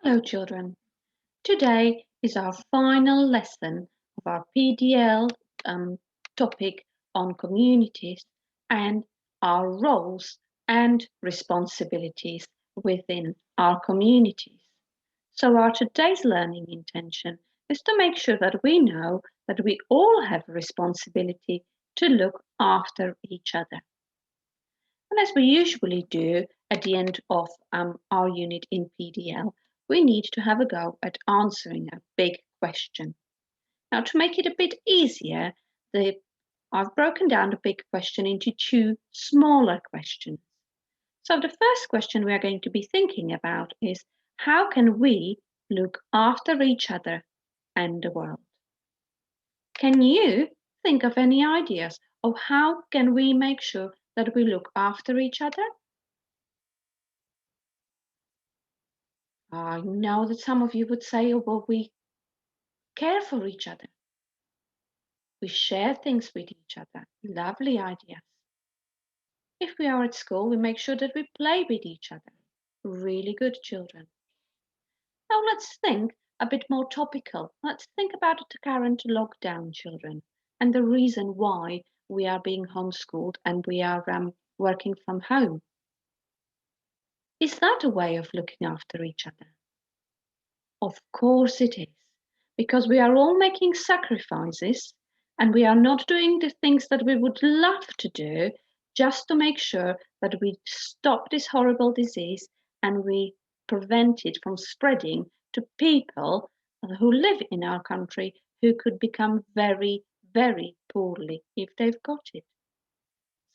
Hello, children. Today is our final lesson of our PDL topic on communities and our roles and responsibilities within our communities. So, our today's learning intention is to make sure that we know that we all have a responsibility to look after each other. And as we usually do at the end of our unit in PDL, we need to have a go at answering a big question. Now, to make it a bit easier, I've broken down the big question into two smaller questions. So the first question we are going to be thinking about is, how can we look after each other and the world? Can you think of any ideas of how can we make sure that we look after each other? I know that some of you would say, oh, well, we care for each other. We share things with each other. Lovely ideas. If we are at school, we make sure that we play with each other. Really good, children. Now let's think a bit more topical. Let's think about the current lockdown, children, and the reason why we are being homeschooled and we are working from home. Is that a way of looking after each other? Of course it is, because we are all making sacrifices and we are not doing the things that we would love to do just to make sure that we stop this horrible disease and we prevent it from spreading to people who live in our country who could become very, very poorly if they've got it.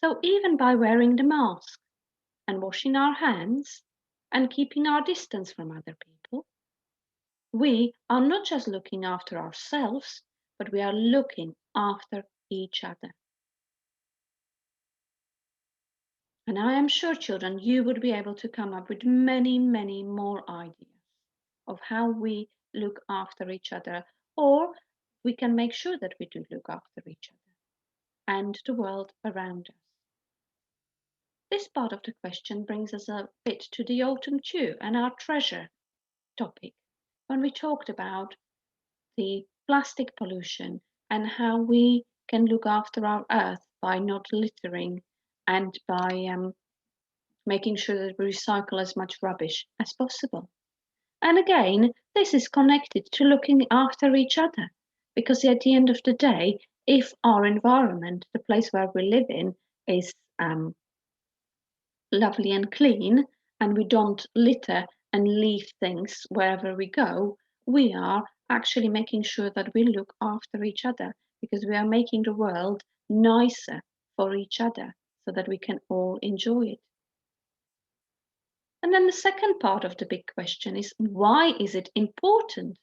So even by wearing the mask and washing our hands and keeping our distance from other people, we are not just looking after ourselves, but we are looking after each other. And I am sure, children, you would be able to come up with many, many more ideas of how we look after each other, or we can make sure that we do look after each other and the world around us. This part of the question brings us a bit to the autumn chew and our treasure topic when we talked about the plastic pollution and how we can look after our earth by not littering and by making sure that we recycle as much rubbish as possible. And again, this is connected to looking after each other because at the end of the day, if our environment, the place where we live in, is lovely and clean and we don't litter and leave things wherever we go, we are actually making sure that we look after each other because we are making the world nicer for each other so that we can all enjoy it. And then the second part of the big question is, why is it important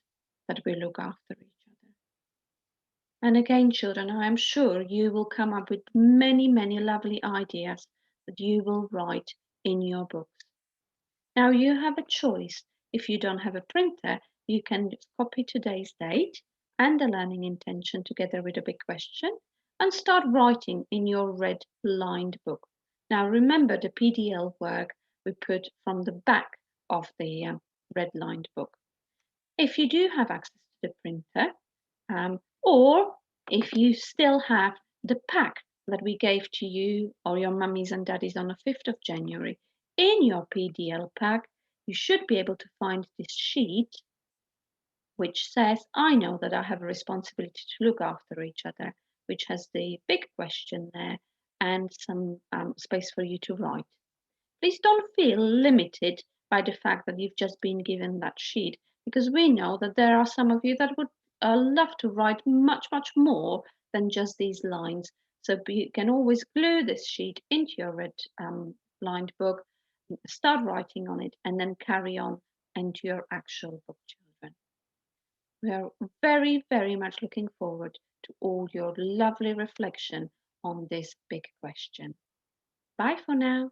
that we look after each other? And again, children, I am sure you will come up with many, many lovely ideas that you will write in your books. Now you have a choice. If you don't have a printer, you can just copy today's date and the learning intention together with a big question and start writing in your red lined book. Now remember the PDL work we put from the back of the red lined book. If you do have access to the printer, or if you still have the pack that we gave to you or your mummies and daddies on the 5th of January, in your PDL pack, you should be able to find this sheet which says, I know that I have a responsibility to look after each other, which has the big question there and some space for you to write. Please don't feel limited by the fact that you've just been given that sheet, because we know that there are some of you that would love to write much, much more than just these lines. So you can always glue this sheet into your red lined book, start writing on it, and then carry on into your actual book, children. We are very, very much looking forward to all your lovely reflection on this big question. Bye for now.